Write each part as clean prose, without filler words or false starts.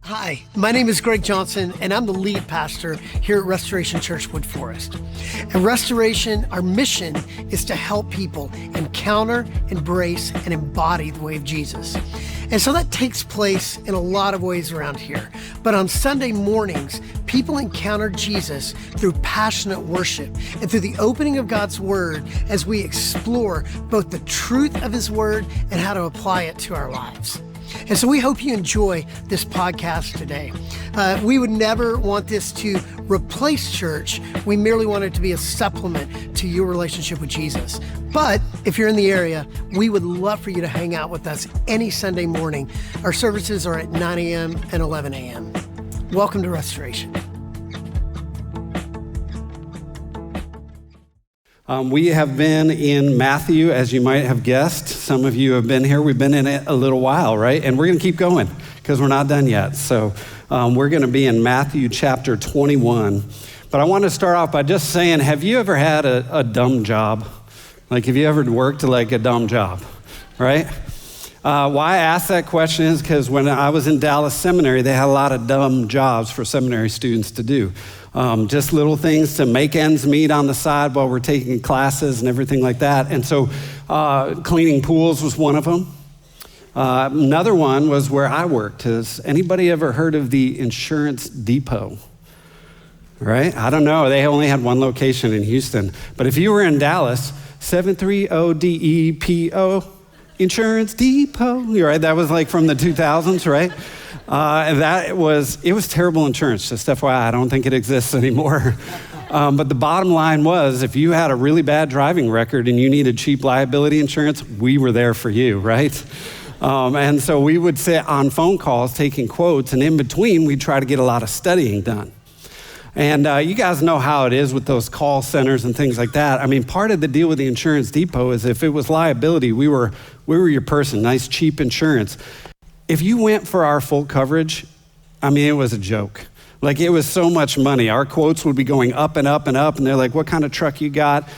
Hi, my name is Greg Johnson, and I'm the lead pastor here at Restoration Church Wood Forest. At Restoration, our mission is to help people encounter, embrace, and embody the way of Jesus. And so that takes place in a lot of ways around here. But on Sunday mornings, people encounter Jesus through passionate worship and through the opening of God's Word as we explore both the truth of His Word and how to apply it to our lives. And so we hope you enjoy this podcast today. We would never want this to replace church. We merely want it to be a supplement to your relationship with Jesus. But if you're in the area, we would love for you to hang out with us any Sunday morning. Our services are at 9 a.m. and 11 a.m. Welcome to Restoration. We have been in Matthew, as you might have guessed. Some of you have been here. We've been in it a little while, right? And we're going to keep going because we're not done yet. So we're going to be in Matthew chapter 21. But I want to start off by just saying, have you ever had a dumb job? Like, have you ever worked like a dumb job, right? Why I ask that question is because when I was in Dallas Seminary, they had a lot of dumb jobs for seminary students to do. Just little things to make ends meet on the side while we're taking classes and everything like that. And so cleaning pools was one of them. Another one was where I worked. Has anybody ever heard of the insurance depot? Right? I don't know. They only had one location in Houston. But if you were in Dallas, 730DEPO, Insurance Depot. Right? That was like from the 2000s, right? It was terrible insurance. Just FYI, I don't think it exists anymore. But the bottom line was, if you had a really bad driving record and you needed cheap liability insurance, we were there for you, right? And so we would sit on phone calls taking quotes, and in between, we'd try to get a lot of studying done. And you guys know how it is with those call centers and things like that. I mean, part of the deal with the insurance depot is if it was liability, we were your person, nice cheap insurance. If you went for our full coverage, I mean, it was a joke. Like, it was so much money. Our quotes would be going up and up and up, and they're like, what kind of truck you got?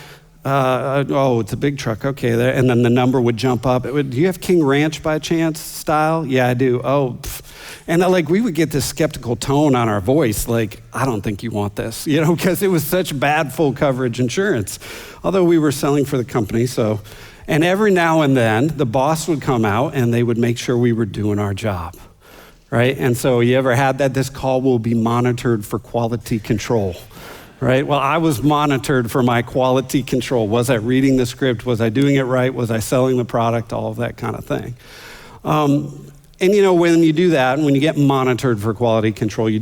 Oh, it's a big truck. Okay, there. And then the number would jump up. Do you have King Ranch by chance style? Yeah, I do. Oh, pff. And we would get this skeptical tone on our voice, like, I don't think you want this, because it was such bad full coverage insurance. Although we were selling for the company, so. And every now and then, the boss would come out and they would make sure we were doing our job, right? And so you ever had that? This call will be monitored for quality control, right? Well, I was monitored for my quality control. Was I reading the script? Was I doing it right? Was I selling the product? All of that kind of thing. And when you do that, when you get monitored for quality control, you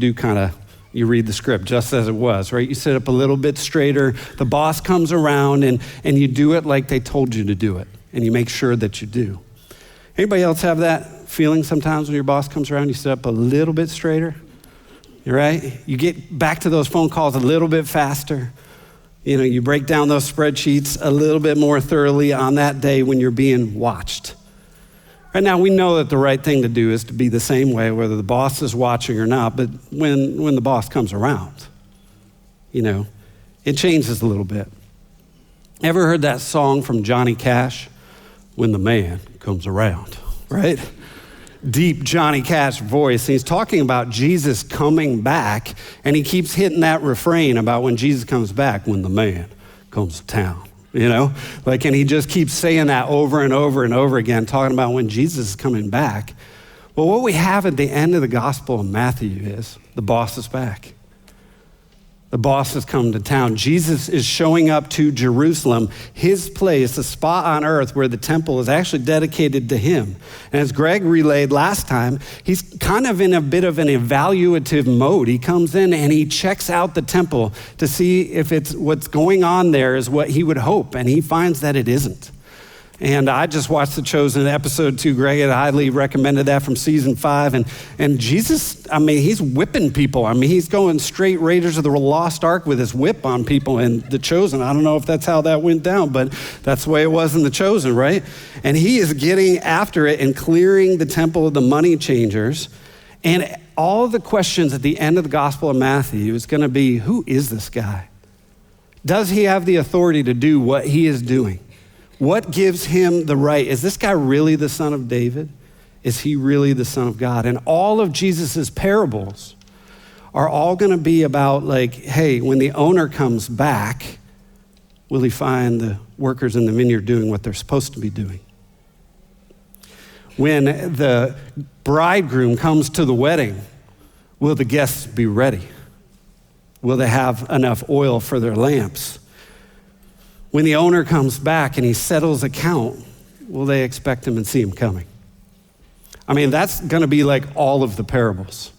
read the script just as it was, right? You sit up a little bit straighter. The boss comes around and you do it like they told you to do it. And you make sure that you do. Anybody else have that feeling sometimes when your boss comes around, you sit up a little bit straighter? You're right? You get back to those phone calls a little bit faster. You break down those spreadsheets a little bit more thoroughly on that day when you're being watched. Right now, we know that the right thing to do is to be the same way, whether the boss is watching or not, but when the boss comes around, it changes a little bit. Ever heard that song from Johnny Cash? When the man comes around, right? Deep Johnny Cash voice. And he's talking about Jesus coming back, and he keeps hitting that refrain about when Jesus comes back, when the man comes to town. And he just keeps saying that over and over and over again, talking about when Jesus is coming back. Well, what we have at the end of the Gospel of Matthew is the boss is back. The boss has come to town. Jesus is showing up to Jerusalem, his place, the spot on earth where the temple is actually dedicated to him. And as Greg relayed last time, he's kind of in a bit of an evaluative mode. He comes in and he checks out the temple to see if it's what's going on there is what he would hope, and he finds that it isn't. And I just watched The Chosen episode 2. Greg had highly recommended that from season 5. And Jesus, he's whipping people. He's going straight Raiders of the Lost Ark with his whip on people in The Chosen. I don't know if that's how that went down, but that's the way it was in The Chosen, right? And he is getting after it and clearing the temple of the money changers. And all the questions at the end of the Gospel of Matthew is going to be, who is this guy? Does he have the authority to do what he is doing? What gives him the right? Is this guy really the son of David? Is he really the Son of God? And all of Jesus's parables are all going to be about like, hey, when the owner comes back, will he find the workers in the vineyard doing what they're supposed to be doing? When the bridegroom comes to the wedding, will the guests be ready? Will they have enough oil for their lamps? When the owner comes back and he settles account, will they expect him and see him coming? I mean, that's going to be like all of the parables.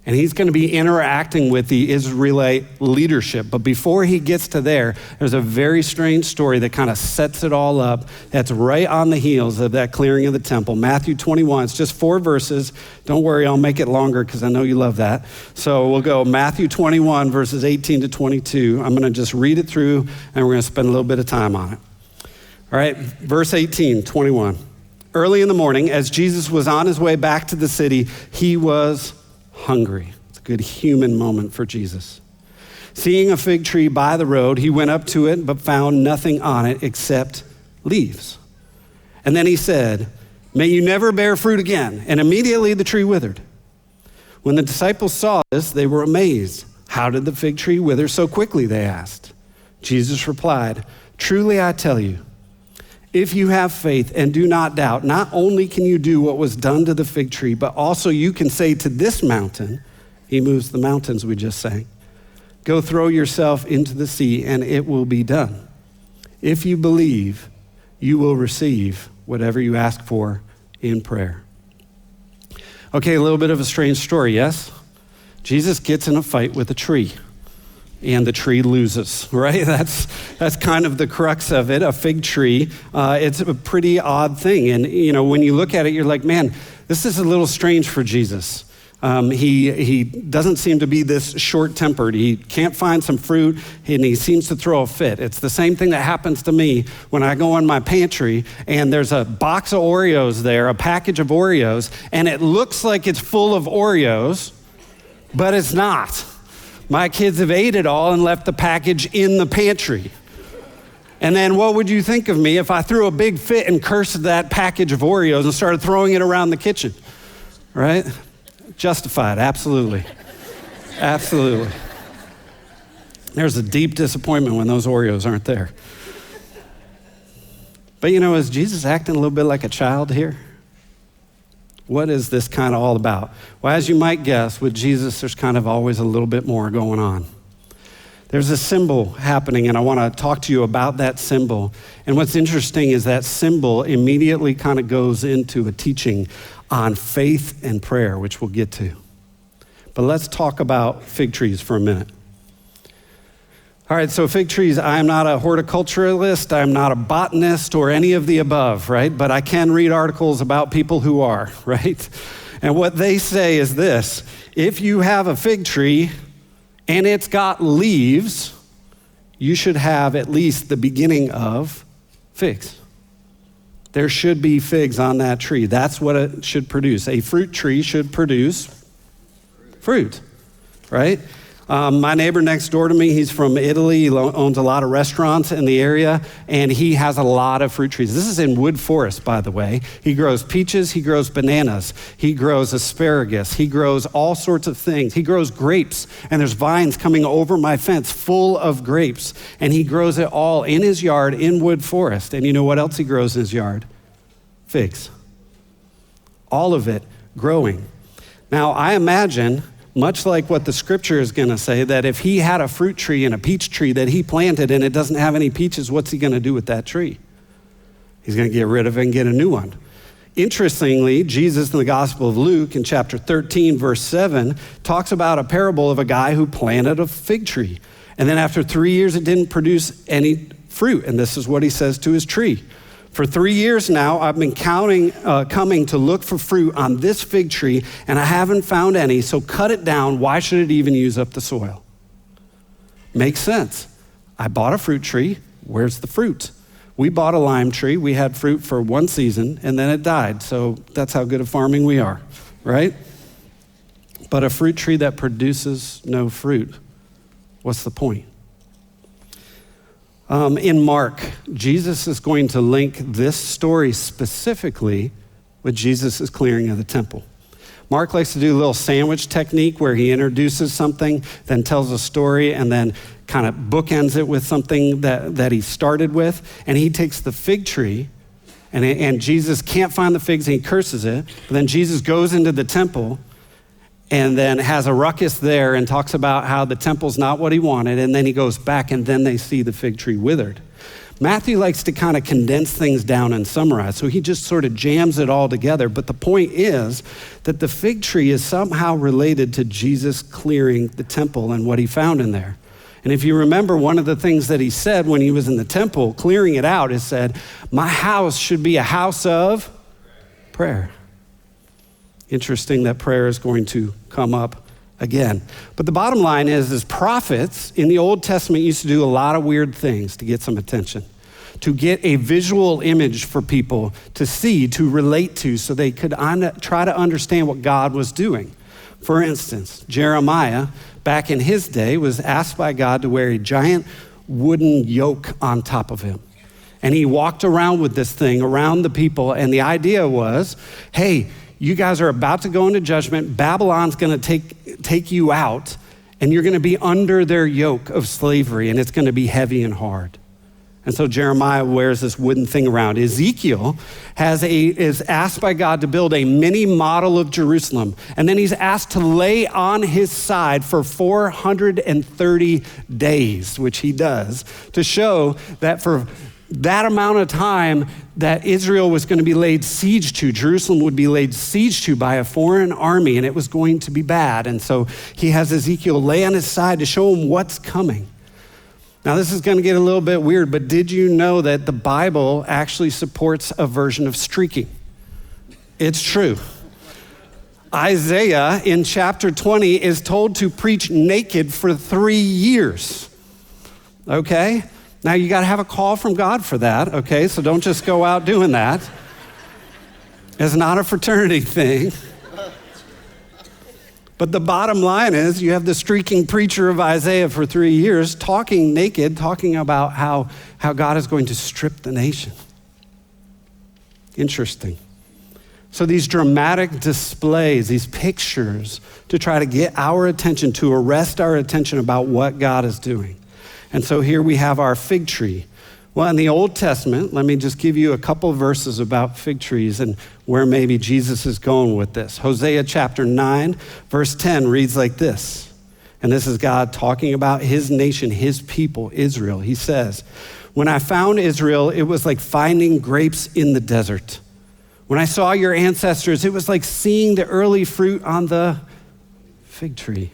And he's going to be interacting with the Israelite leadership. But before he gets to there, there's a very strange story that kind of sets it all up. That's right on the heels of that clearing of the temple. Matthew 21, it's just 4 verses. Don't worry, I'll make it longer because I know you love that. So we'll go Matthew 21, verses 18 to 22. I'm going to just read it through, and we're going to spend a little bit of time on it. All right, verse 18, 21. Early in the morning, as Jesus was on his way back to the city, he was hungry. It's a good human moment for Jesus. Seeing a fig tree by the road, he went up to it, but found nothing on it except leaves. And then he said, "May you never bear fruit again." And immediately the tree withered. When the disciples saw this, they were amazed. "How did the fig tree wither so quickly?" they asked. Jesus replied, "Truly I tell you, if you have faith and do not doubt, not only can you do what was done to the fig tree, but also you can say to this mountain," he moves the mountains we just sang, "Go throw yourself into the sea and it will be done. If you believe, you will receive whatever you ask for in prayer." Okay, a little bit of a strange story, yes? Jesus gets in a fight with a tree. And the tree loses, right? That's kind of the crux of it, a fig tree. It's a pretty odd thing. And, when you look at it, you're like, man, this is a little strange for Jesus. He doesn't seem to be this short-tempered. He can't find some fruit, and he seems to throw a fit. It's the same thing that happens to me when I go in my pantry, and there's a box of Oreos there, a package of Oreos, and it looks like it's full of Oreos, but it's not. My kids have ate it all and left the package in the pantry. And then what would you think of me if I threw a big fit and cursed that package of Oreos and started throwing it around the kitchen, right? Justified, absolutely. Absolutely. There's a deep disappointment when those Oreos aren't there. But is Jesus acting a little bit like a child here? What is this kind of all about? Well, as you might guess, with Jesus, there's kind of always a little bit more going on. There's a symbol happening, and I want to talk to you about that symbol. And what's interesting is that symbol immediately kind of goes into a teaching on faith and prayer, which we'll get to. But let's talk about fig trees for a minute. All right, so fig trees, I'm not a horticulturalist, I'm not a botanist or any of the above, right? But I can read articles about people who are, right? And what they say is this: if you have a fig tree and it's got leaves, you should have at least the beginning of figs. There should be figs on that tree. That's what it should produce. A fruit tree should produce fruit, right? My neighbor next door to me, he's from Italy. He owns a lot of restaurants in the area, and he has a lot of fruit trees. This is in Wood Forest, by the way. He grows peaches, he grows bananas, he grows asparagus, he grows all sorts of things. He grows grapes, and there's vines coming over my fence full of grapes, and he grows it all in his yard in Wood Forest. And you know what else he grows in his yard? Figs. All of it growing. Now, I imagine, much like what the scripture is going to say, that if he had a fruit tree and a peach tree that he planted and it doesn't have any peaches, what's he going to do with that tree? He's going to get rid of it and get a new one. Interestingly, Jesus in the Gospel of Luke in chapter 13, verse 7, talks about a parable of a guy who planted a fig tree. And then after 3 years, it didn't produce any fruit. And this is what he says to his tree: "For 3 years now, I've been coming to look for fruit on this fig tree, and I haven't found any, so cut it down. Why should it even use up the soil?" Makes sense. I bought a fruit tree. Where's the fruit? We bought a lime tree. We had fruit for 1 season, and then it died. So that's how good at farming we are, right? But a fruit tree that produces no fruit, what's the point? In Mark, Jesus is going to link this story specifically with Jesus' clearing of the temple. Mark likes to do a little sandwich technique where he introduces something, then tells a story, and then kind of bookends it with something that he started with. And he takes the fig tree, and Jesus can't find the figs, and he curses it. But then Jesus goes into the temple and then has a ruckus there and talks about how the temple's not what he wanted, and then he goes back, and then they see the fig tree withered. Matthew likes to kind of condense things down and summarize, so he just sort of jams it all together. But the point is that the fig tree is somehow related to Jesus clearing the temple and what he found in there. And if you remember, one of the things that he said when he was in the temple, clearing it out, is said, my house should be a house of prayer. Interesting that prayer is going to come up again. But the bottom line is prophets in the Old Testament used to do a lot of weird things to get some attention, to get a visual image for people to see, to relate to, so they could try to understand what God was doing. For instance, Jeremiah, back in his day, was asked by God to wear a giant wooden yoke on top of him. And he walked around with this thing around the people, and the idea was, hey, you guys are about to go into judgment. Babylon's going to take you out, and you're going to be under their yoke of slavery, and it's going to be heavy and hard. And so Jeremiah wears this wooden thing around. Ezekiel is asked by God to build a mini model of Jerusalem, and then he's asked to lay on his side for 430 days, which he does, to show that for that amount of time that Israel was going to be laid siege to, Jerusalem would be laid siege to by a foreign army, and it was going to be bad. And so he has Ezekiel lay on his side to show him what's coming. Now, this is going to get a little bit weird, but did you know that the Bible actually supports a version of streaking? It's true. Isaiah in chapter 20 is told to preach naked for 3 years. Okay? Now, you got to have a call from God for that, okay? So don't just go out doing that. It's not a fraternity thing. But the bottom line is you have the streaking preacher of Isaiah for 3 years talking naked, talking about how God is going to strip the nation. Interesting. So these dramatic displays, these pictures to try to get our attention, to arrest our attention about what God is doing. And so here we have our fig tree. Well, in the Old Testament, let me just give you a couple of verses about fig trees and where maybe Jesus is going with this. Hosea chapter 9, verse 10 reads like this. And this is God talking about his nation, his people, Israel. He says, when I found Israel, it was like finding grapes in the desert. When I saw your ancestors, it was like seeing the early fruit on the fig tree.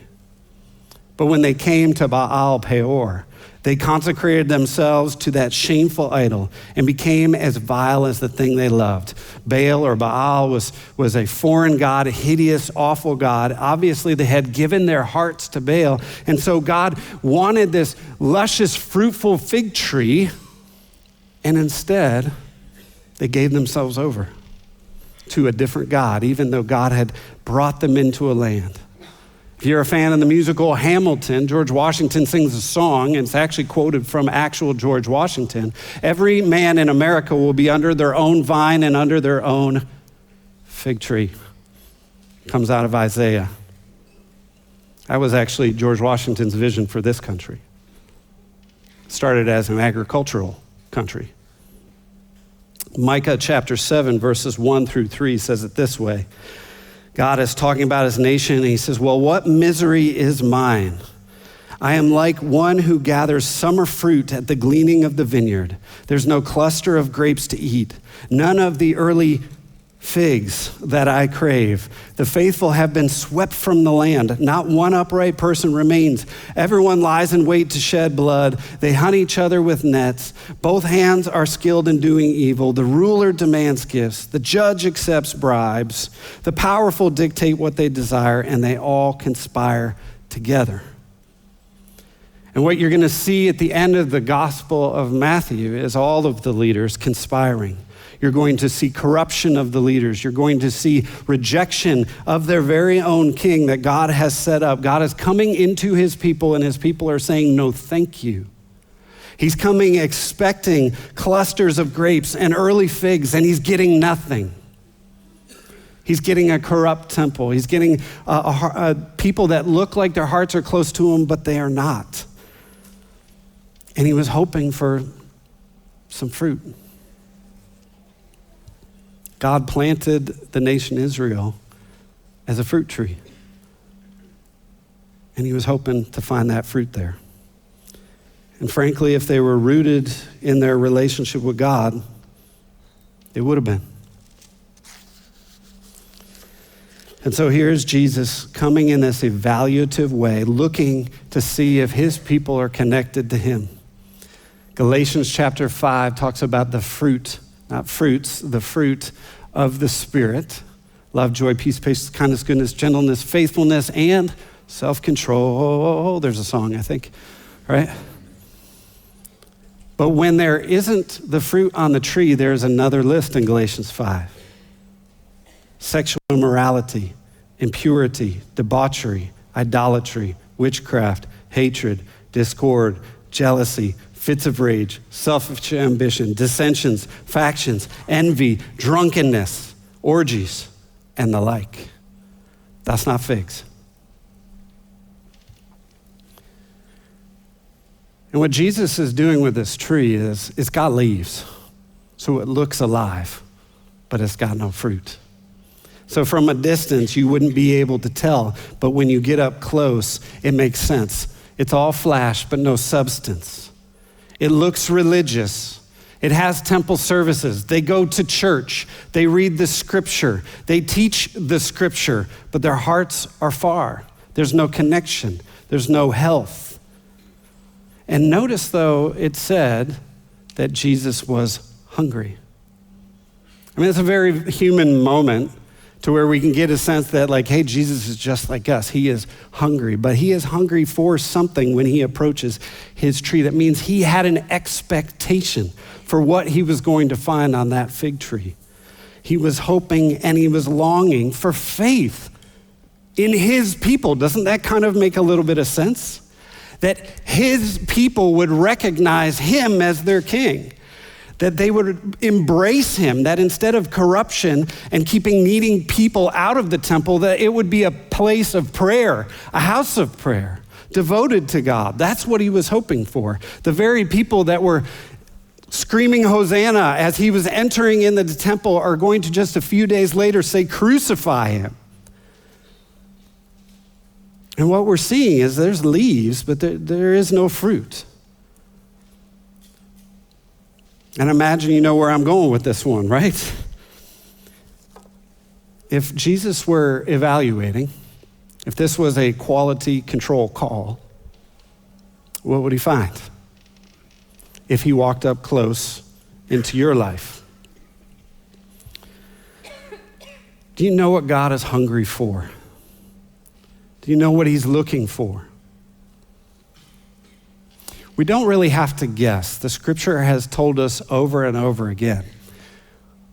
But when they came to Baal Peor, they consecrated themselves to that shameful idol and became as vile as the thing they loved. Baal or Baal was a foreign god, a hideous, awful god. Obviously, they had given their hearts to Baal. And so God wanted this luscious, fruitful fig tree. And instead, they gave themselves over to a different god, even though God had brought them into a land. If you're a fan of the musical Hamilton, George Washington sings a song, and it's actually quoted from actual George Washington. Every man in America will be under their own vine and under their own fig tree. Comes out of Isaiah. That was actually George Washington's vision for this country. It started as an agricultural country. Micah chapter 7, verses 1 through 3 says it this way. God is talking about his nation, and he says, well, what misery is mine? I am like one who gathers summer fruit at the gleaning of the vineyard. There's no cluster of grapes to eat, none of the early figs that I crave. The faithful have been swept from the land. Not one upright person remains. Everyone lies in wait to shed blood. They hunt each other with nets. Both hands are skilled in doing evil. The ruler demands gifts. The judge accepts bribes. The powerful dictate what they desire, and they all conspire together. And what you're going to see at the end of the Gospel of Matthew is all of the leaders conspiring. You're going to see corruption of the leaders. You're going to see rejection of their very own king that God has set up. God is coming into his people, and his people are saying, no, thank you. He's coming expecting clusters of grapes and early figs, and he's getting nothing. He's getting a corrupt temple. He's getting people that look like their hearts are close to him, but they are not. And he was hoping for some fruit. God planted the nation Israel as a fruit tree. And he was hoping to find that fruit there. And frankly, if they were rooted in their relationship with God, it would have been. And so here's Jesus coming in this evaluative way, looking to see if his people are connected to him. Galatians chapter 5 talks about the fruit, not fruits, the fruit of the Spirit. Love, joy, peace, patience, kindness, goodness, gentleness, faithfulness, and self-control. There's a song, I think, right? But when there isn't the fruit on the tree, there's another list in Galatians 5. Sexual immorality, impurity, debauchery, idolatry, witchcraft, hatred, discord, jealousy, fits of rage, selfish ambition, dissensions, factions, envy, drunkenness, orgies, and the like. That's not figs. And what Jesus is doing with this tree is it's got leaves, so it looks alive, but it's got no fruit. So from a distance, you wouldn't be able to tell, but when you get up close, it makes sense. It's all flesh, but no substance. It looks religious. It has temple services. They go to church. They read the scripture. They teach the scripture, but their hearts are far. There's no connection. There's no health. And notice, though, it said that Jesus was hungry. I mean, it's a very human moment to where we can get a sense that, like, hey, Jesus is just like us. He is hungry, but he is hungry for something when he approaches his tree. That means he had an expectation for what he was going to find on that fig tree. He was hoping and he was longing for faith in his people. Doesn't that kind of make a little bit of sense? That his people would recognize him as their king, that they would embrace him, that instead of corruption and keeping needing people out of the temple, that it would be a place of prayer, a house of prayer, devoted to God. That's what he was hoping for. The very people that were screaming Hosanna as he was entering into the temple are going to just a few days later say, crucify him. And what we're seeing is there's leaves, but there is no fruit. And imagine you know where I'm going with this one, right? If Jesus were evaluating, if this was a quality control call, what would he find? If he walked up close into your life. Do you know what God is hungry for? Do you know what he's looking for? We don't really have to guess. The scripture has told us over and over again.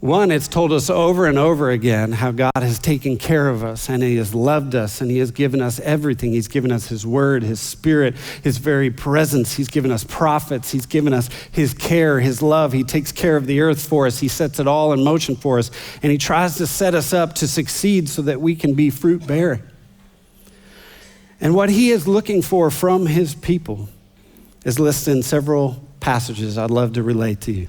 One, it's told us over and over again how God has taken care of us and he has loved us and he has given us everything. He's given us his word, his spirit, his very presence. He's given us prophets. He's given us his care, his love. He takes care of the earth for us. He sets it all in motion for us. And he tries to set us up to succeed so that we can be fruit bearing. And what he is looking for from his people is listed in several passages I'd love to relate to you.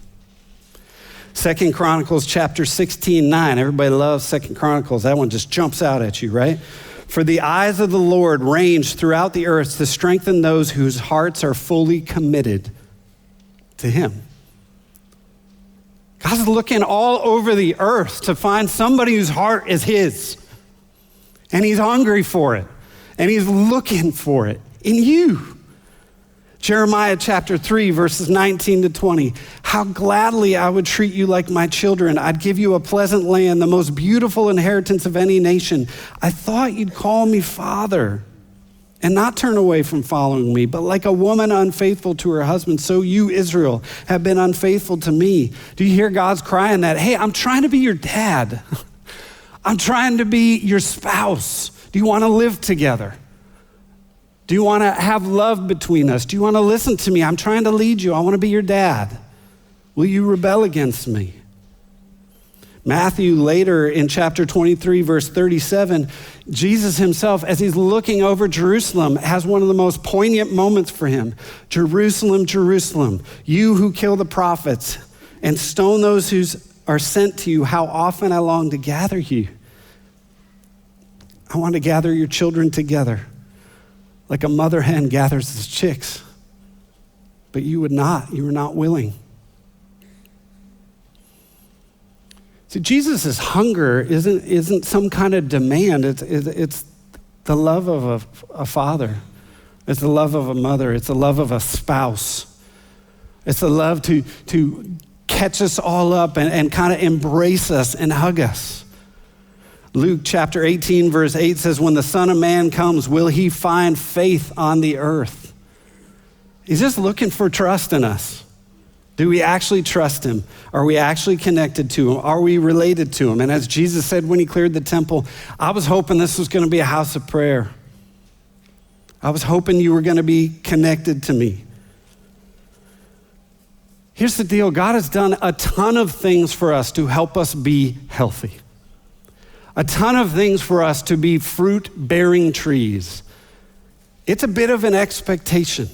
2 Chronicles chapter 16:9. Everybody loves 2 Chronicles. That one just jumps out at you, right? For the eyes of the Lord range throughout the earth to strengthen those whose hearts are fully committed to him. God's looking all over the earth to find somebody whose heart is his. And he's hungry for it. And he's looking for it in you. Jeremiah chapter 3, verses 19 to 20. How gladly I would treat you like my children. I'd give you a pleasant land, the most beautiful inheritance of any nation. I thought you'd call me Father and not turn away from following me. But like a woman unfaithful to her husband, so you, Israel, have been unfaithful to me. Do you hear God's crying that? Hey, I'm trying to be your dad. I'm trying to be your spouse. Do you want to live together? Do you want to have love between us? Do you want to listen to me? I'm trying to lead you. I want to be your dad. Will you rebel against me? Matthew later in chapter 23, verse 37, Jesus himself, as he's looking over Jerusalem, has one of the most poignant moments for him. Jerusalem, Jerusalem, you who kill the prophets and stone those who are sent to you, how often I long to gather you. I want to gather your children together like a mother hen gathers its chicks. But you would not, you were not willing. See, Jesus' hunger isn't some kind of demand. It's the love of a father. It's the love of a mother. It's the love of a spouse. It's the love to catch us all up and kind of embrace us and hug us. Luke chapter 18, verse 8 says, when the Son of Man comes, will he find faith on the earth? He's just looking for trust in us. Do we actually trust him? Are we actually connected to him? Are we related to him? And as Jesus said when he cleared the temple, I was hoping this was going to be a house of prayer. I was hoping you were going to be connected to me. Here's the deal. God has done a ton of things for us to help us be healthy. A ton of things for us to be fruit-bearing trees. It's a bit of an expectation.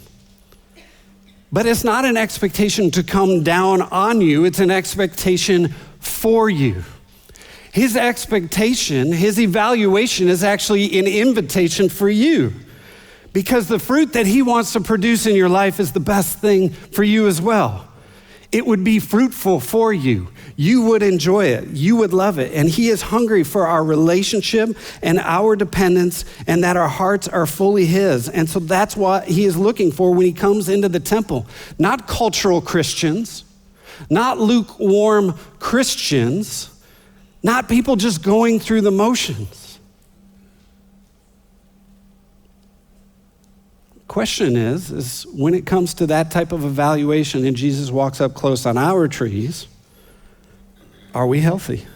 But it's not an expectation to come down on you. It's an expectation for you. His expectation, his evaluation is actually an invitation for you. Because the fruit that he wants to produce in your life is the best thing for you as well. It would be fruitful for you. You would enjoy it. You would love it. And he is hungry for our relationship and our dependence and that our hearts are fully his. And so that's what he is looking for when he comes into the temple. Not cultural Christians, not lukewarm Christians, not people just going through the motions. Question is when it comes to that type of evaluation and Jesus walks up close on our trees, are we healthy?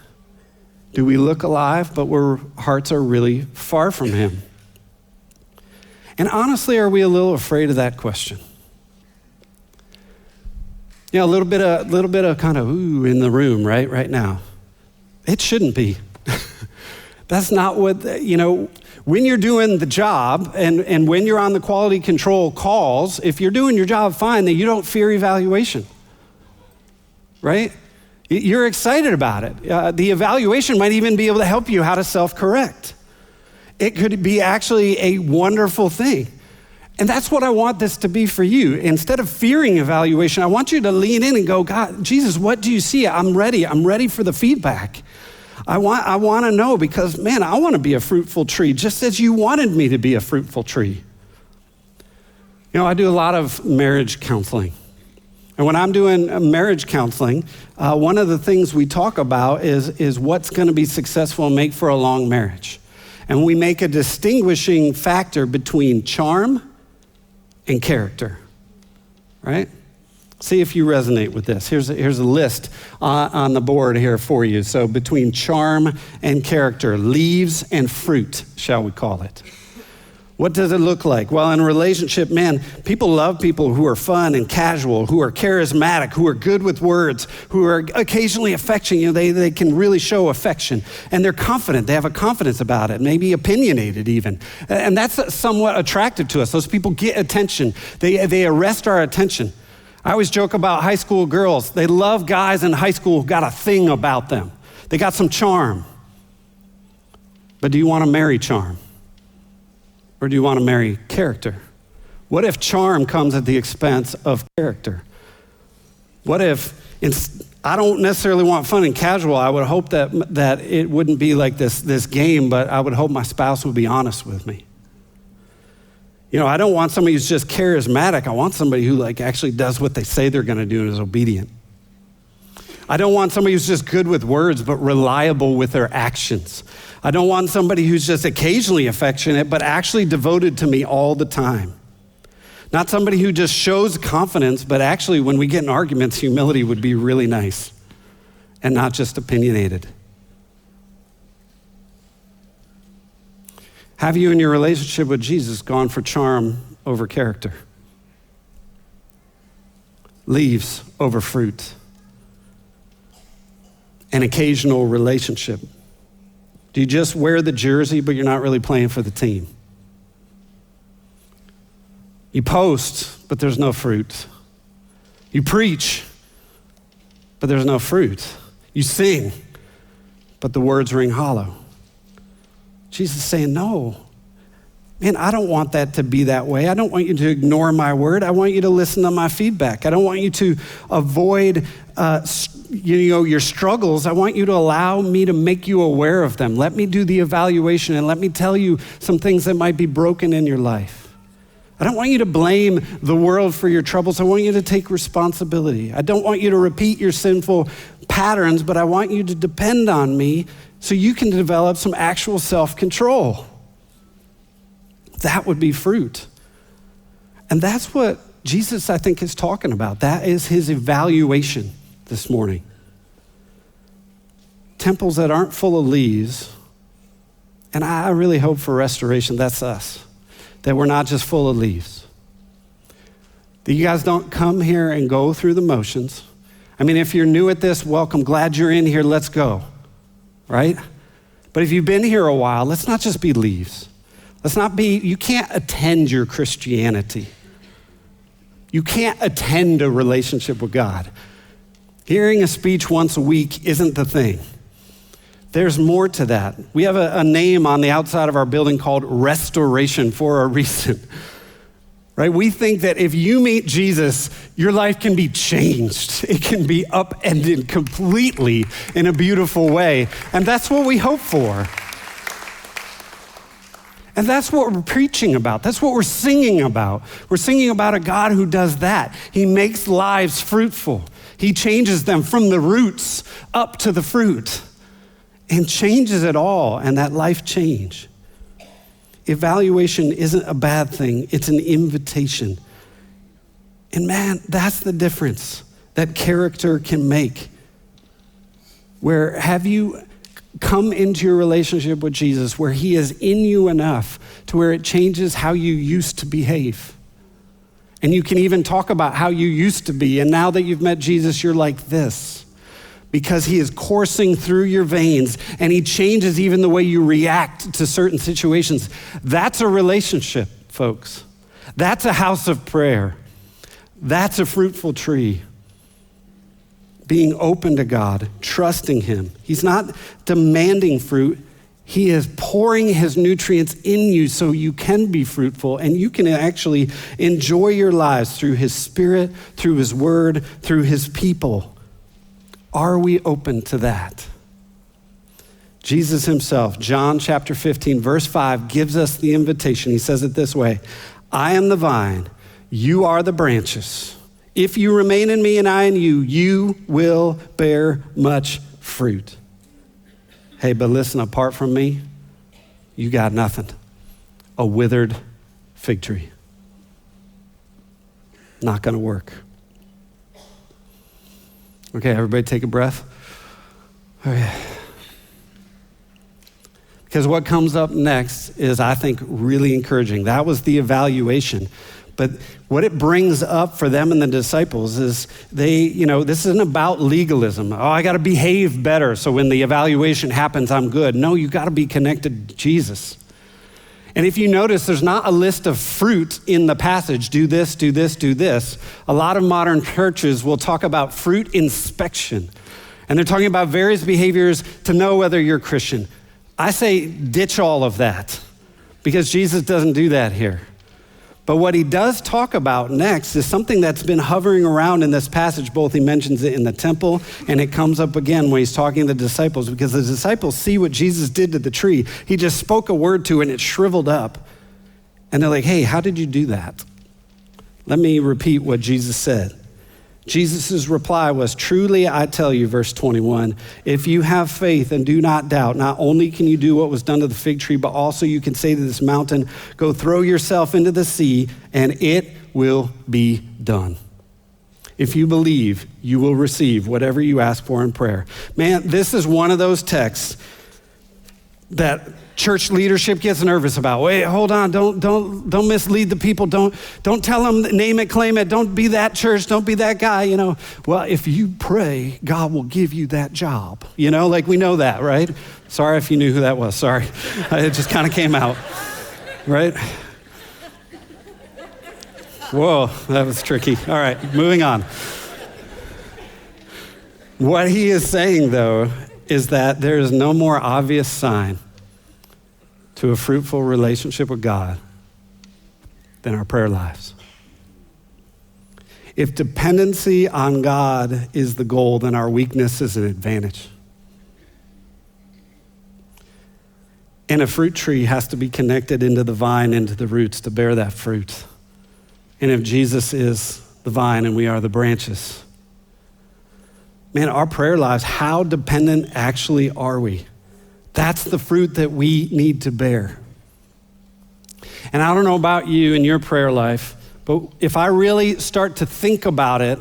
Do we look alive, but our hearts are really far from him? And honestly, are we a little afraid of that question? You know, a little bit of kind of ooh in the room right now. It shouldn't be. That's not what, when you're doing the job and when you're on the quality control calls, if you're doing your job fine, then you don't fear evaluation, right? You're excited about it. The evaluation might even be able to help you how to self-correct. It could be actually a wonderful thing. And that's what I want this to be for you. Instead of fearing evaluation, I want you to lean in and go, God, Jesus, what do you see? I'm ready. I'm ready for the feedback. I want to know because, man, I want to be a fruitful tree, just as you wanted me to be a fruitful tree. I do a lot of marriage counseling. And when I'm doing marriage counseling, one of the things we talk about is what's going to be successful and make for a long marriage. And we make a distinguishing factor between charm and character, right? See if you resonate with this. Here's a list on the board here for you. So between charm and character, leaves and fruit, shall we call it. What does it look like? Well, in a relationship, man, people love people who are fun and casual, who are charismatic, who are good with words, who are occasionally affectionate. They can really show affection. And they're confident. They have a confidence about it, maybe opinionated even. And that's somewhat attractive to us. Those people get attention. They arrest our attention. I always joke about high school girls. They love guys in high school who got a thing about them. They got some charm. But do you want to marry charm? Or do you want to marry character? What if charm comes at the expense of character? What if I don't necessarily want fun and casual? I would hope that it wouldn't be like this game, but I would hope my spouse would be honest with me. I don't want somebody who's just charismatic. I want somebody who actually does what they say they're going to do and is obedient. I don't want somebody who's just good with words, but reliable with their actions. I don't want somebody who's just occasionally affectionate, but actually devoted to me all the time. Not somebody who just shows confidence, but actually when we get in arguments, humility would be really nice and not just opinionated. Have you in your relationship with Jesus gone for charm over character? Leaves over fruit? an occasional relationship? Do you just wear the jersey, but you're not really playing for the team? You post, but there's no fruit. You preach, but there's no fruit. You sing, but the words ring hollow. Jesus is saying, no. Man, I don't want that to be that way. I don't want you to ignore my word. I want you to listen to my feedback. I don't want you to avoid your struggles. I want you to allow me to make you aware of them. Let me do the evaluation and let me tell you some things that might be broken in your life. I don't want you to blame the world for your troubles. I want you to take responsibility. I don't want you to repeat your sinful patterns, but I want you to depend on me so you can develop some actual self-control. That would be fruit. And that's what Jesus, I think, is talking about. That is his evaluation this morning. Temples that aren't full of leaves, and I really hope for restoration, that's us, that we're not just full of leaves. That you guys don't come here and go through the motions. I mean, if you're new at this, welcome, glad you're in here, let's go, right? But if you've been here a while, let's not just be leaves. You can't attend your Christianity. You can't attend a relationship with God. Hearing a speech once a week isn't the thing. There's more to that. We have a name on the outside of our building called Restoration for a reason, right? We think that if you meet Jesus, your life can be changed. It can be upended completely in a beautiful way. And that's what we hope for. And that's what we're preaching about. That's what we're singing about. We're singing about a God who does that. He makes lives fruitful. He changes them from the roots up to the fruit and changes it all, and that life change. Evaluation isn't a bad thing. It's an invitation. And man, that's the difference that character can make. Where have you come into your relationship with Jesus where he is in you enough to where it changes how you used to behave? And you can even talk about how you used to be, and now that you've met Jesus, you're like this. Because he is coursing through your veins and he changes even the way you react to certain situations. That's a relationship, folks. That's a house of prayer. That's a fruitful tree. Being open to God, trusting him. He's not demanding fruit. He is pouring his nutrients in you so you can be fruitful and you can actually enjoy your lives through his spirit, through his word, through his people. Are we open to that? Jesus himself, John chapter 15, verse 5, gives us the invitation. He says it this way: I am the vine, you are the branches. If you remain in me and I in you, you will bear much fruit. Hey, but listen, apart from me, you got nothing. A withered fig tree. Not gonna work. Okay, everybody take a breath. Okay. Because what comes up next is, I think, really encouraging. That was the evaluation. But what it brings up for them and the disciples is this isn't about legalism. Oh, I got to behave better so when the evaluation happens, I'm good. No, you got to be connected to Jesus. And if you notice, there's not a list of fruit in the passage. Do this, do this, do this. A lot of modern churches will talk about fruit inspection. And they're talking about various behaviors to know whether you're Christian. I say ditch all of that because Jesus doesn't do that here. But what he does talk about next is something that's been hovering around in this passage. Both he mentions it in the temple and it comes up again when he's talking to the disciples, because the disciples see what Jesus did to the tree. He just spoke a word to it and it shriveled up. And they're like, hey, how did you do that? Let me repeat what Jesus said. Jesus' reply was, truly I tell you, verse 21, if you have faith and do not doubt, not only can you do what was done to the fig tree, but also you can say to this mountain, go throw yourself into the sea, and it will be done. If you believe, you will receive whatever you ask for in prayer. Man, this is one of those texts that church leadership gets nervous about. Wait, hold on, don't mislead the people. Don't tell them, name it, claim it. Don't be that church, don't be that guy, you know. Well, if you pray, God will give you that job. You know, like we know that, right? Sorry if you knew who that was, sorry. It just kind of came out, right? Whoa, that was tricky. All right, moving on. What he is saying, though, is that there is no more obvious sign to a fruitful relationship with God than our prayer lives. If dependency on God is the goal, then our weakness is an advantage. And a fruit tree has to be connected into the vine, into the roots to bear that fruit. And if Jesus is the vine and we are the branches, man, our prayer lives, how dependent actually are we? That's the fruit that we need to bear. And I don't know about you and your prayer life, but if I really start to think about it,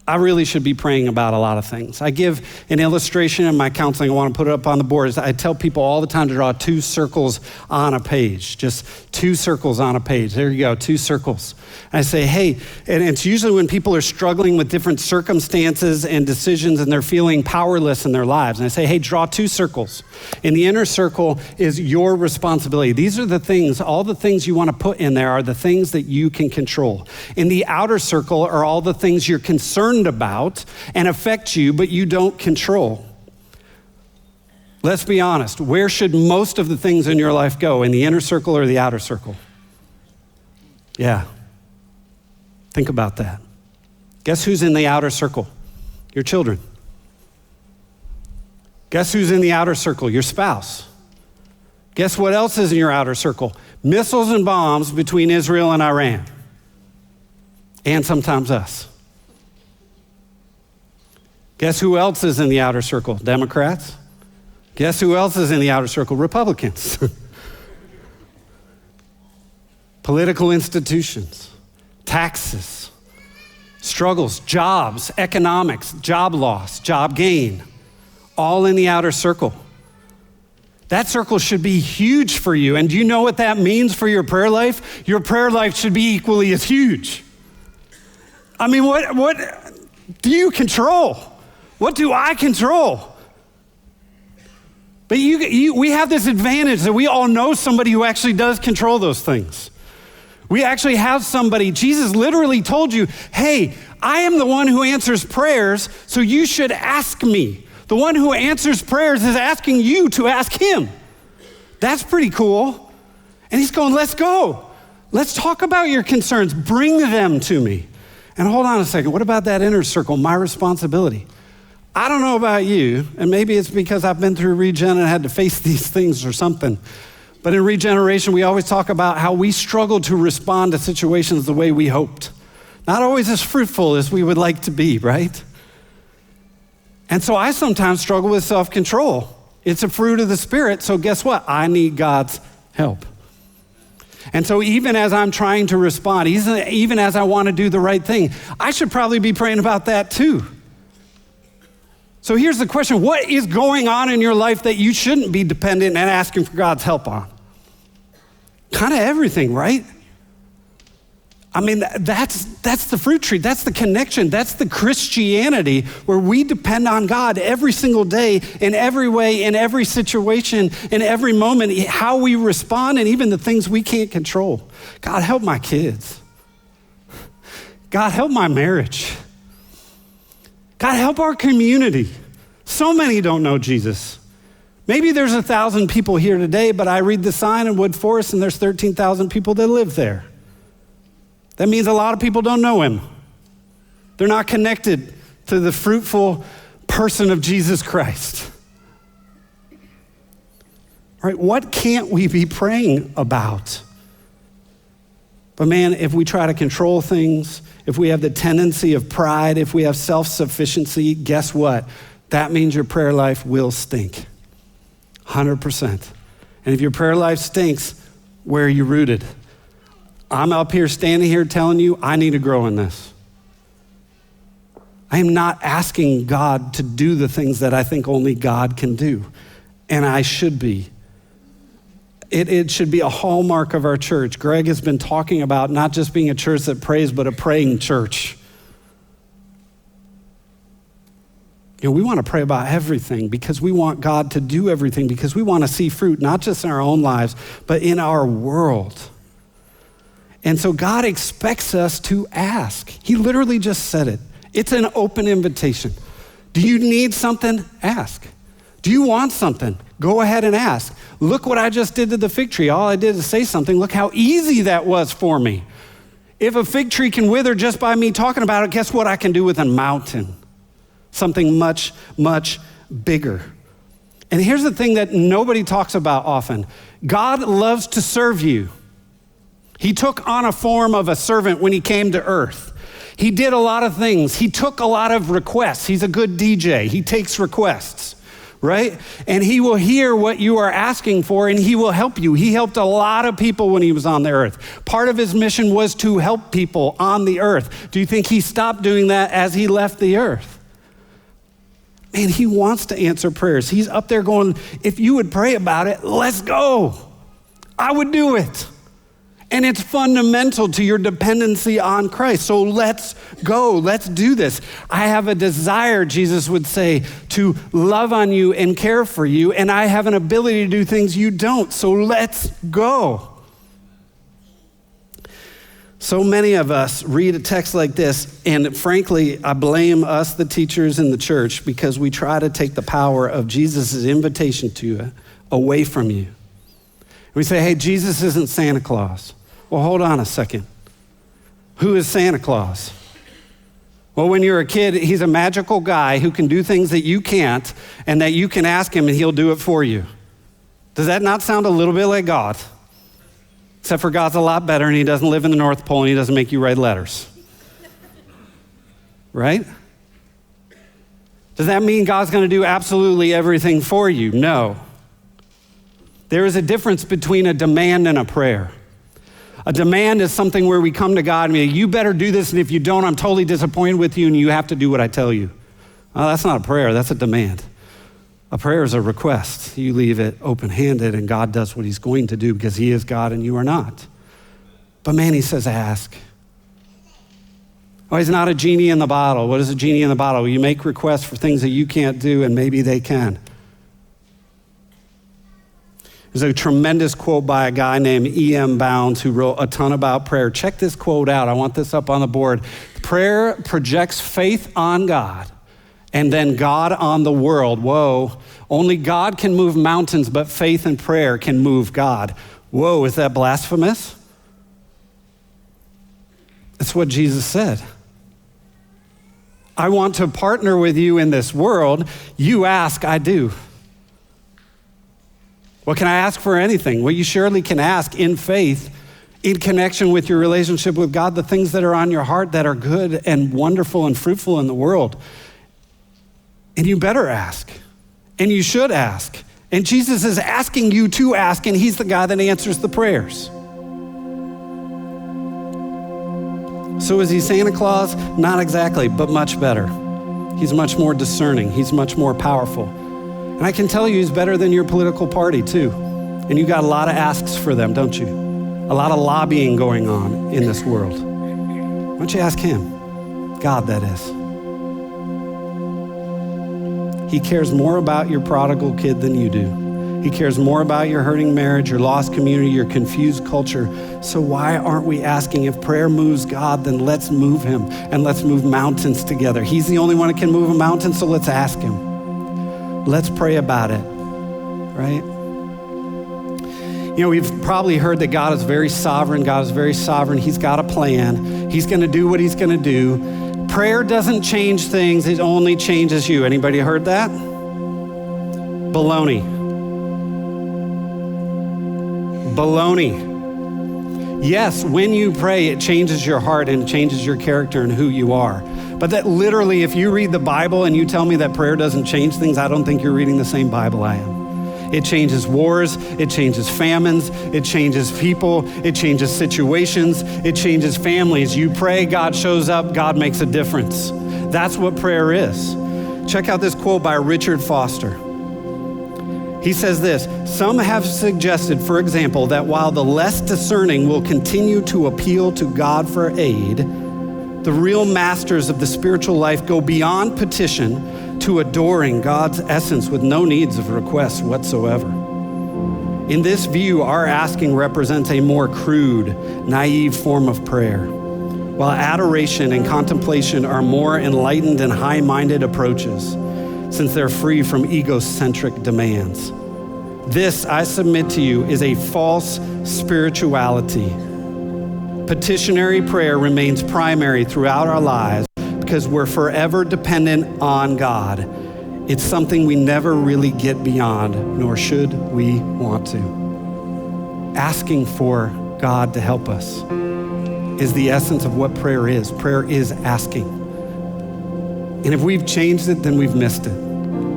I really should be praying about a lot of things. I give an illustration in my counseling. I want to put it up on the board. I tell people all the time to draw 2 circles on a page, just 2 circles on a page. There you go, 2 circles. And I say, hey, and it's usually when people are struggling with different circumstances and decisions and they're feeling powerless in their lives. And I say, hey, draw 2 circles. In the inner circle is your responsibility. These are the things, all the things you want to put in there are the things that you can control. In the outer circle are all the things you're concerned about and affect you, but you don't control. Let's be honest. Where should most of the things in your life go? In the inner circle or the outer circle? Yeah. Think about that. Guess who's in the outer circle? Your children. Guess who's in the outer circle? Your spouse. Guess what else is in your outer circle? Missiles and bombs between Israel and Iran. And sometimes us. Guess who else is in the outer circle? Democrats. Guess who else is in the outer circle? Republicans. Political institutions, taxes, struggles, jobs, economics, job loss, job gain, all in the outer circle. That circle should be huge for you. And do you know what that means for your prayer life? Your prayer life should be equally as huge. I mean, what do you control? What do I control? But we have this advantage that we all know somebody who actually does control those things. We actually have somebody, Jesus literally told you, hey, I am the one who answers prayers, so you should ask me. The one who answers prayers is asking you to ask him. That's pretty cool. And he's going, let's go. Let's talk about your concerns. Bring them to me. And hold on a second. What about that inner circle, my responsibility? I don't know about you, and maybe it's because I've been through regen and had to face these things or something. But in regeneration, we always talk about how we struggle to respond to situations the way we hoped. Not always as fruitful as we would like to be, right? And so I sometimes struggle with self-control. It's a fruit of the Spirit, so guess what? I need God's help. And so even as I'm trying to respond, even as I want to do the right thing, I should probably be praying about that too. So here's the question. What is going on in your life that you shouldn't be dependent and asking for God's help on? Kind of everything, right? I mean, that's the fruit tree. That's the connection. That's the Christianity where we depend on God every single day, in every way, in every situation, in every moment, how we respond and even the things we can't control. God, help my kids. God, help my marriage. God, help our community. So many don't know Jesus. Maybe there's 1,000 people here today, but I read the sign in Wood Forest and there's 13,000 people that live there. That means a lot of people don't know him. They're not connected to the fruitful person of Jesus Christ. All right, what can't we be praying about? But man, if we try to control things, if we have the tendency of pride, if we have self-sufficiency, guess what? That means your prayer life will stink. 100%. And if your prayer life stinks, where are you rooted? I'm up here standing here telling you I need to grow in this. I am not asking God to do the things that I think only God can do. And I should be. It should be a hallmark of our church. Greg has been talking about not just being a church that prays, but a praying church. We want to pray about everything because we want God to do everything, because we want to see fruit, not just in our own lives, but in our world. And so God expects us to ask. He literally just said it. It's an open invitation. Do you need something? Ask. Do you want something? Go ahead and ask. Look what I just did to the fig tree. All I did is say something. Look how easy that was for me. If a fig tree can wither just by me talking about it, guess what I can do with a mountain? Something much, much bigger. And here's the thing that nobody talks about often. God loves to serve you. He took on a form of a servant when he came to earth. He did a lot of things. He took a lot of requests. He's a good DJ. He takes requests, right? And he will hear what you are asking for and he will help you. He helped a lot of people when he was on the earth. Part of his mission was to help people on the earth. Do you think he stopped doing that as he left the earth? Man, he wants to answer prayers. He's up there going, if you would pray about it, let's go. I would do it. And it's fundamental to your dependency on Christ. So let's go. Let's do this. I have a desire, Jesus would say, to love on you and care for you. And I have an ability to do things you don't. So let's go. So many of us read a text like this, and frankly, I blame us, the teachers in the church, because we try to take the power of Jesus' invitation to you away from you. We say, hey, Jesus isn't Santa Claus. Well, hold on a second. Who is Santa Claus? Well, when you're a kid, he's a magical guy who can do things that you can't, and that you can ask him and he'll do it for you. Does that not sound a little bit like God? Except for God's a lot better and he doesn't live in the North Pole and he doesn't make you write letters. Right? Does that mean God's going to do absolutely everything for you? No. There is a difference between a demand and a prayer. A demand is something where we come to God and be, you better do this, and if you don't, I'm totally disappointed with you and you have to do what I tell you. Well, that's not a prayer, that's a demand. A prayer is a request. You leave it open-handed and God does what he's going to do because he is God and you are not. But man, he says, ask. Oh, he's not a genie in the bottle. What is a genie in the bottle? You make requests for things that you can't do and maybe they can. There's a tremendous quote by a guy named E.M. Bounds who wrote a ton about prayer. Check this quote out. I want this up on the board. Prayer projects faith on God and then God on the world. Whoa, only God can move mountains, but faith and prayer can move God. Whoa, is that blasphemous? That's what Jesus said. I want to partner with you in this world. You ask, I do. Well, can I ask for anything? Well, you surely can ask in faith, in connection with your relationship with God, the things that are on your heart that are good and wonderful and fruitful in the world. And you better ask, and you should ask. And Jesus is asking you to ask, and he's the guy that answers the prayers. So is he Santa Claus? Not exactly, but much better. He's much more discerning. He's much more powerful. And I can tell you he's better than your political party too. And you got a lot of asks for them, don't you? A lot of lobbying going on in this world. Why don't you ask him? God, that is. He cares more about your prodigal kid than you do. He cares more about your hurting marriage, your lost community, your confused culture. So why aren't we asking, if prayer moves God, then let's move him and let's move mountains together. He's the only one that can move a mountain, so let's ask him. Let's pray about it, right? You know, we've probably heard that God is very sovereign. God is very sovereign. He's got a plan. He's going to do what he's going to do. Prayer doesn't change things. It only changes you. Anybody heard that? Baloney. Baloney. Yes, when you pray, it changes your heart and changes your character and who you are. But that literally, if you read the Bible and you tell me that prayer doesn't change things, I don't think you're reading the same Bible I am. It changes wars, it changes famines, it changes people, it changes situations, it changes families. You pray, God shows up, God makes a difference. That's what prayer is. Check out this quote by Richard Foster. He says this, some have suggested, for example, that while the less discerning will continue to appeal to God for aid, the real masters of the spiritual life go beyond petition to adoring God's essence with no needs of requests whatsoever. In this view, our asking represents a more crude, naive form of prayer, while adoration and contemplation are more enlightened and high-minded approaches, since they're free from egocentric demands. This, I submit to you, is a false spirituality. Petitionary prayer remains primary throughout our lives because we're forever dependent on God. It's something we never really get beyond, nor should we want to. Asking for God to help us is the essence of what prayer is. Prayer is asking. And if we've changed it, then we've missed it.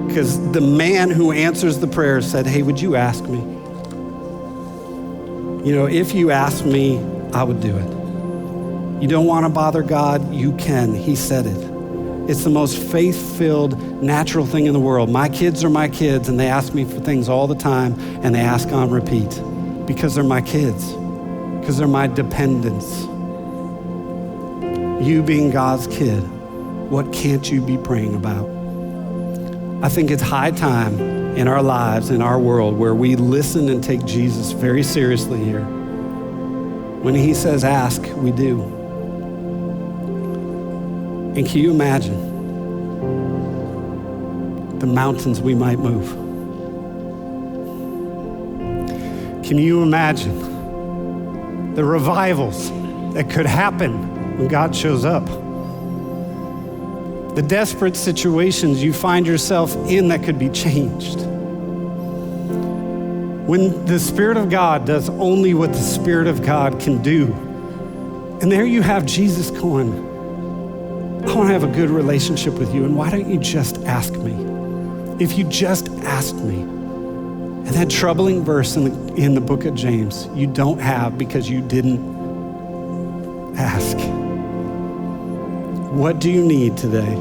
Because the man who answers the prayer said, hey, would you ask me? You know, if you ask me, I would do it. You don't want to bother God? You can. He said it. It's the most faith-filled, natural thing in the world. My kids are my kids, and they ask me for things all the time, and they ask on repeat because they're my kids, because they're my dependents. You being God's kid, what can't you be praying about? I think it's high time in our lives, in our world, where we listen and take Jesus very seriously here. When he says ask, we do. And can you imagine the mountains we might move? Can you imagine the revivals that could happen when God shows up? The desperate situations you find yourself in that could be changed. When the Spirit of God does only what the Spirit of God can do. And there you have Jesus going, I want to have a good relationship with you, and why don't you just ask me? If you just asked me. And that troubling verse in the book of James, you don't have because you didn't ask. What do you need today?